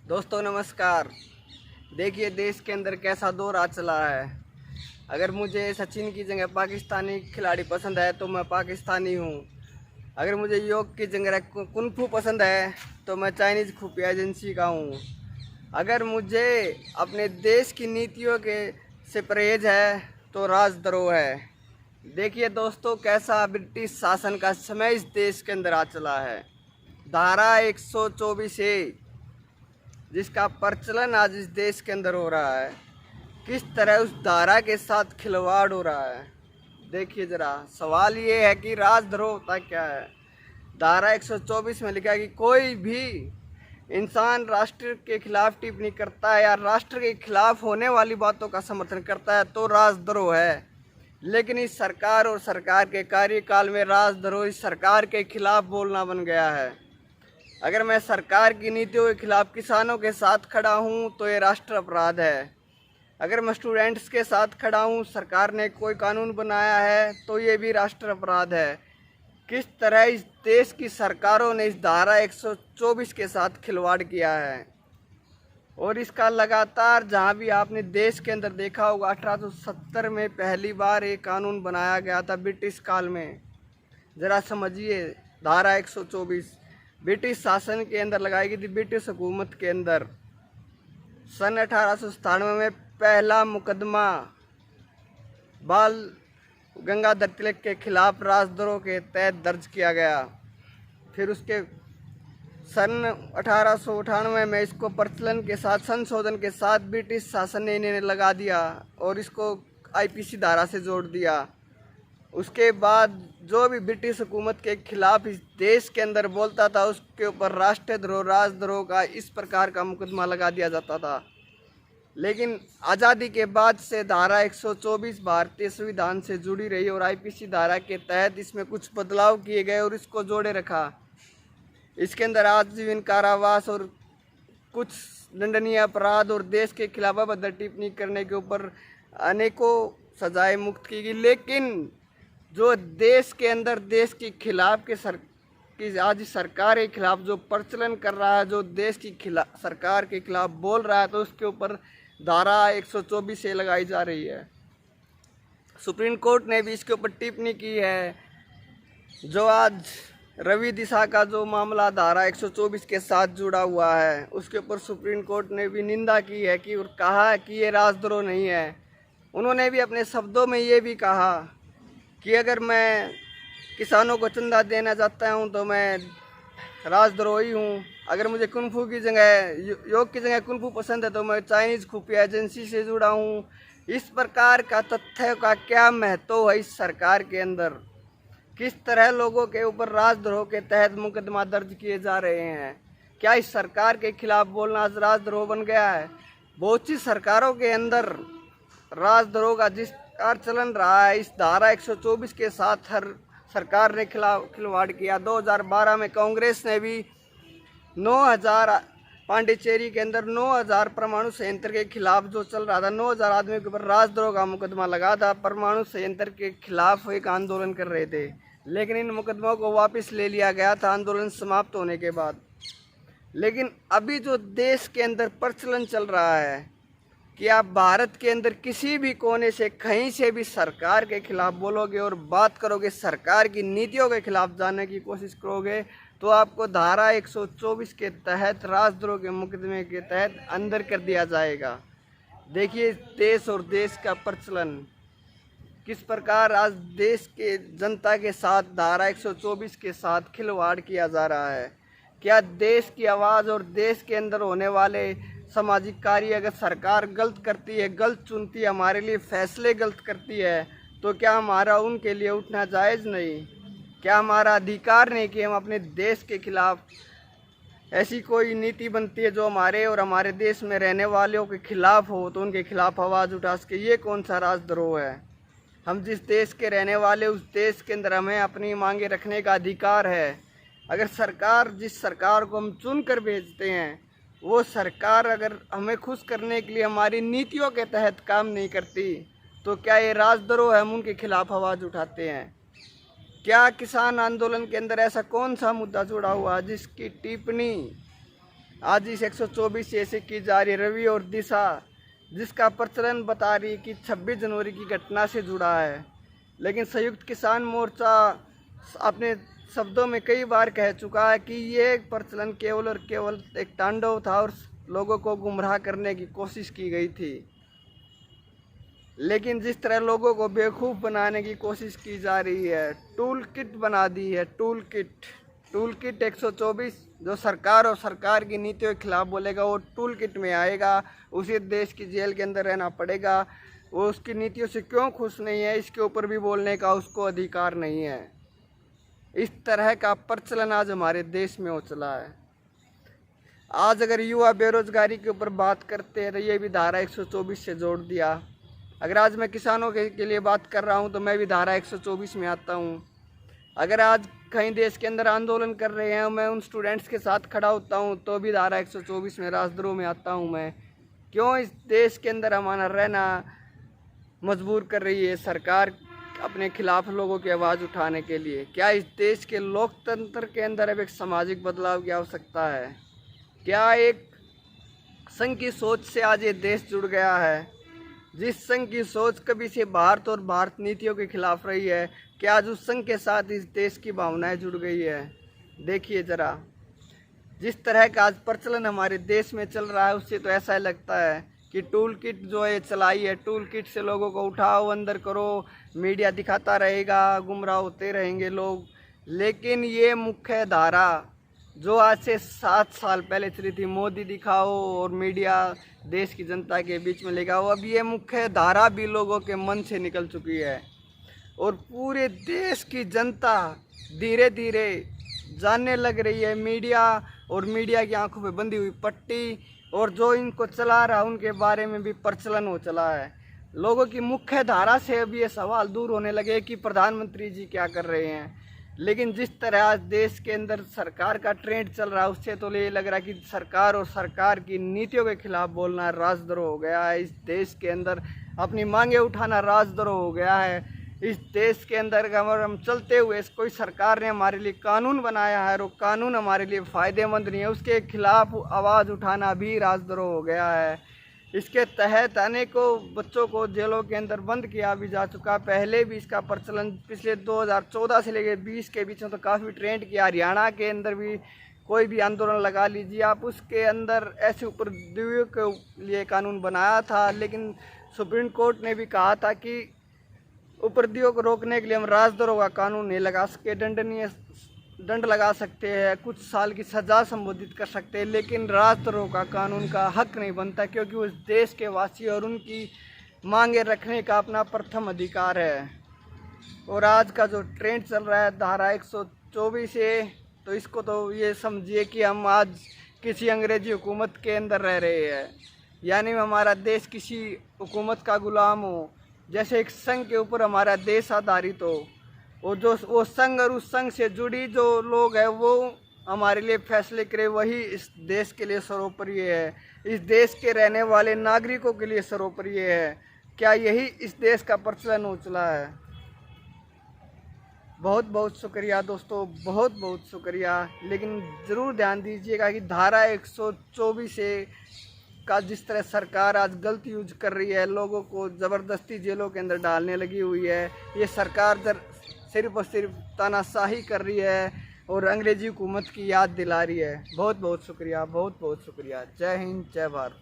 दोस्तों नमस्कार। देखिए देश के अंदर कैसा दौर आ चला है। अगर मुझे सचिन की जगह पाकिस्तानी खिलाड़ी पसंद है तो मैं पाकिस्तानी हूँ। अगर मुझे योग की जगह कुंफू पसंद है तो मैं चाइनीज़ खुफिया एजेंसी का हूँ। अगर मुझे अपने देश की नीतियों के से परहेज है तो राजद्रोह है। देखिए दोस्तों कैसा ब्रिटिश शासन का समय इस देश के अंदर आ चला है। धारा 124 ए जिसका प्रचलन आज इस देश के अंदर हो रहा है, किस तरह उस धारा के साथ खिलवाड़ हो रहा है। देखिए ज़रा, सवाल ये है कि राजद्रोह होता क्या है। धारा 124 में लिखा है कि कोई भी इंसान राष्ट्र के खिलाफ टिप्पणी करता है या राष्ट्र के खिलाफ होने वाली बातों का समर्थन करता है तो राजद्रोह है। लेकिन इस सरकार और सरकार के कार्यकाल में राजद्रोह इस सरकार के खिलाफ बोलना बन गया है। अगर मैं सरकार की नीतियों के खिलाफ किसानों के साथ खड़ा हूं तो ये राष्ट्र अपराध है। अगर मैं स्टूडेंट्स के साथ खड़ा हूं, सरकार ने कोई कानून बनाया है तो ये भी राष्ट्र अपराध है। किस तरह इस देश की सरकारों ने इस धारा 124 के साथ खिलवाड़ किया है और इसका लगातार जहां भी आपने देश के अंदर देखा होगा, 1870 में पहली बार एक कानून बनाया गया था ब्रिटिश काल में। ज़रा समझिए, धारा 124 ब्रिटिश शासन के अंदर लगाई गई थी, ब्रिटिश हुकूमत के अंदर। सन 1897 में पहला मुकदमा बाल गंगाधर तिलक के खिलाफ राजद्रोह के तहत दर्ज किया गया। फिर उसके सन 1898 में इसको प्रचलन के साथ, संशोधन के साथ ब्रिटिश शासन ने इन्हें लगा दिया और इसको आईपीसी धारा से जोड़ दिया। उसके बाद जो भी ब्रिटिश हुकूमत के खिलाफ इस देश के अंदर बोलता था उसके ऊपर राष्ट्रद्रोह, राजद्रोह का इस प्रकार का मुकदमा लगा दिया जाता था। लेकिन आज़ादी के बाद से धारा 124 भारतीय संविधान से जुड़ी रही और आईपीसी धारा के तहत इसमें कुछ बदलाव किए गए और इसको जोड़े रखा। इसके अंदर आजीवन कारावास और कुछ दंडनीय अपराध और देश के खिलाफ अभद्र टिप्पणी करने के ऊपर अनेकों सजाएं मुक्त की गई। लेकिन जो देश के अंदर देश के खिलाफ की आज सरकार के खिलाफ जो प्रचलन कर रहा है, जो देश की सरकार के खिलाफ बोल रहा है, तो उसके ऊपर धारा 124 से लगाई जा रही है। सुप्रीम कोर्ट ने भी इसके ऊपर टिप्पणी की है। जो आज रवि दिशा का जो मामला धारा 124 के साथ जुड़ा हुआ है, उसके ऊपर सुप्रीम कोर्ट ने भी निंदा की है कि और कहा है कि ये राजद्रोह नहीं है। उन्होंने भी अपने शब्दों में ये भी कहा कि अगर मैं किसानों को चंदा देना चाहता हूं तो मैं राजद्रोही हूं। अगर मुझे कुंफू की जगह, योग की जगह कुंफू पसंद है तो मैं चाइनीज़ खुफिया एजेंसी से जुड़ा हूं। इस प्रकार का तथ्य का क्या महत्व है इस सरकार के अंदर। किस तरह लोगों के ऊपर राजद्रोह के तहत मुकदमा दर्ज किए जा रहे हैं। क्या इस सरकार के खिलाफ बोलना राजद्रोह बन गया है। बहुत सी सरकारों के अंदर राजद्रोह का जिस कार चलन रहा है, इस धारा 124 के साथ हर सरकार ने खिलवाड़ किया। 2012 में कांग्रेस ने भी 9000 पांडिचेरी के अंदर 9000 परमाणु संयंत्र के खिलाफ जो चल रहा था, 9000 आदमियों के ऊपर राजद्रोह का मुकदमा लगा था। परमाणु संयंत्र के खिलाफ एक आंदोलन कर रहे थे, लेकिन इन मुकदमों को वापस ले लिया गया था आंदोलन समाप्त होने के बाद। लेकिन अभी जो देश के अंदर प्रचलन चल रहा है कि आप भारत के अंदर किसी भी कोने से कहीं से भी सरकार के खिलाफ बोलोगे और बात करोगे, सरकार की नीतियों के खिलाफ जाने की कोशिश करोगे, तो आपको धारा 124 के तहत राजद्रोह के मुकदमे के तहत अंदर कर दिया जाएगा। देखिए देश और देश का प्रचलन किस प्रकार आज देश के जनता के साथ धारा 124 के साथ खिलवाड़ किया जा रहा है। क्या देश की आवाज़ और देश के अंदर होने वाले सामाजिक कार्य अगर सरकार गलत करती है, गलत चुनती है, हमारे लिए फैसले गलत करती है, तो क्या हमारा उनके लिए उठना जायज़ नहीं? क्या हमारा अधिकार नहीं कि हम अपने देश के खिलाफ ऐसी कोई नीति बनती है जो हमारे और हमारे देश में रहने वालों के खिलाफ हो तो उनके खिलाफ आवाज़ उठा सके? ये कौन सा राजद्रोह है। हम जिस देश के रहने वाले, उस देश के अंदर हमें अपनी मांगे रखने का अधिकार है। अगर सरकार, जिस सरकार को हम चुन कर भेजते हैं, वो सरकार अगर हमें खुश करने के लिए हमारी नीतियों के तहत काम नहीं करती तो क्या ये राजद्रोह है? हम उनके खिलाफ आवाज़ उठाते हैं। क्या किसान आंदोलन के अंदर ऐसा कौन सा मुद्दा जुड़ा हुआ जिसकी टिप्पणी आज इस 124 से ऐसे की जा रही रवि और दिशा, जिसका प्रचलन बता रही कि 26 जनवरी की घटना से जुड़ा है। लेकिन संयुक्त किसान मोर्चा अपने शब्दों में कई बार कह चुका है कि ये प्रचलन केवल और केवल एक तांडव था और लोगों को गुमराह करने की कोशिश की गई थी। लेकिन जिस तरह लोगों को बेवकूफ़ बनाने की कोशिश की जा रही है, टूल किट बना दी है, टूल किट 124 जो सरकार और सरकार की नीतियों के खिलाफ बोलेगा वो टूल किट में आएगा, उसे देश की जेल के अंदर रहना पड़ेगा। वो उसकी नीतियों से क्यों खुश नहीं है, इसके ऊपर भी बोलने का उसको अधिकार नहीं है। इस तरह का प्रचलन आज हमारे देश में हो चला है। आज अगर युवा बेरोजगारी के ऊपर बात करते हैं तो ये भी धारा 124 से जोड़ दिया। अगर आज मैं किसानों के लिए बात कर रहा हूँ तो मैं भी धारा 124 में आता हूँ। अगर आज कहीं देश के अंदर आंदोलन कर रहे हैं मैं उन स्टूडेंट्स के साथ खड़ा होता हूँ तो भी धारा 124 में राजद्रोह में आता हूँ मैं। क्यों इस देश के अंदर हमारा रहना मजबूर कर रही है सरकार अपने खिलाफ लोगों की आवाज़ उठाने के लिए? क्या इस देश के लोकतंत्र के अंदर अब एक सामाजिक बदलाव की आवश्यकता है? क्या एक संघ की सोच से आज ये देश जुड़ गया है? जिस संघ की सोच कभी से भारत और भारत नीतियों के खिलाफ रही है, क्या आज उस संघ के साथ इस देश की भावनाएं जुड़ गई है? देखिए ज़रा, जिस तरह का आज प्रचलन हमारे देश में चल रहा है उससे तो ऐसा लगता है कि टूल किट जो है चलाई है, टूल किट से लोगों को उठाओ अंदर करो, मीडिया दिखाता रहेगा, गुमराह होते रहेंगे लोग। लेकिन ये मुख्य धारा जो आज से 7 साल पहले चली थी, मोदी दिखाओ और मीडिया देश की जनता के बीच में ले आओ, अब ये मुख्य धारा भी लोगों के मन से निकल चुकी है और पूरे देश की जनता धीरे धीरे जानने लग रही है मीडिया और मीडिया की आंखों पे बंधी हुई पट्टी, और जो इनको चला रहा उनके बारे में भी प्रचलन हो चला है। लोगों की मुख्य धारा से अब ये सवाल दूर होने लगे कि प्रधानमंत्री जी क्या कर रहे हैं। लेकिन जिस तरह आज देश के अंदर सरकार का ट्रेंड चल रहा है उससे तो ये लग रहा है कि सरकार और सरकार की नीतियों के खिलाफ बोलना राजद्रोह हो गया है। इस देश के अंदर अपनी मांगे उठाना राजद्रोह हो गया है। इस देश के अंदर अगर हम चलते हुए कोई सरकार ने हमारे लिए कानून बनाया है और वो कानून हमारे लिए फ़ायदेमंद नहीं है, उसके खिलाफ आवाज़ उठाना भी राजद्रोह हो गया है। इसके तहत अनेकों बच्चों को जेलों के अंदर बंद किया भी जा चुका। पहले भी इसका प्रचलन पिछले 2014 से लेकर 20 के बीच में तो काफ़ी ट्रेंड किया। हरियाणा के अंदर भी कोई भी आंदोलन लगा लीजिए आप, उसके अंदर ऐसे उपद्रवियों के लिए कानून बनाया था। लेकिन सुप्रीम कोर्ट ने भी कहा था कि उपद्रवियों को रोकने के लिए हम राजद्रोह का कानून नहीं लगा सके, दंड लगा सकते हैं, कुछ साल की सज़ा संबोधित कर सकते हैं, लेकिन राजद्रोह का कानून का हक नहीं बनता, क्योंकि उस देश के वासी और उनकी मांगे रखने का अपना प्रथम अधिकार है। और आज का जो ट्रेंड चल रहा है धारा 124 से, तो इसको तो ये समझिए कि हम आज किसी अंग्रेजी हुकूमत के अंदर रह रहे हैं, यानी हमारा देश किसी हुकूमत का गुलाम हो। जैसे एक संघ के ऊपर हमारा देश आधारित हो और जो वो संघ और उस संघ से जुड़ी जो लोग हैं वो हमारे लिए फैसले करें, वही इस देश के लिए सर्वोपरि है, इस देश के रहने वाले नागरिकों के लिए सर्वोपरि है। क्या यही इस देश का प्रचलन हो चला है? बहुत बहुत शुक्रिया दोस्तों, बहुत बहुत शुक्रिया। लेकिन ज़रूर ध्यान दीजिएगा कि धारा 124 से का जिस तरह सरकार आज गलत यूज कर रही है, लोगों को ज़बरदस्ती जेलों के अंदर डालने लगी हुई है, ये सरकार सिर्फ और सिर्फ तानाशाही कर रही है और अंग्रेजी हुकूमत की याद दिला रही है। बहुत बहुत शुक्रिया, बहुत बहुत शुक्रिया। जय हिंद, जय भारत।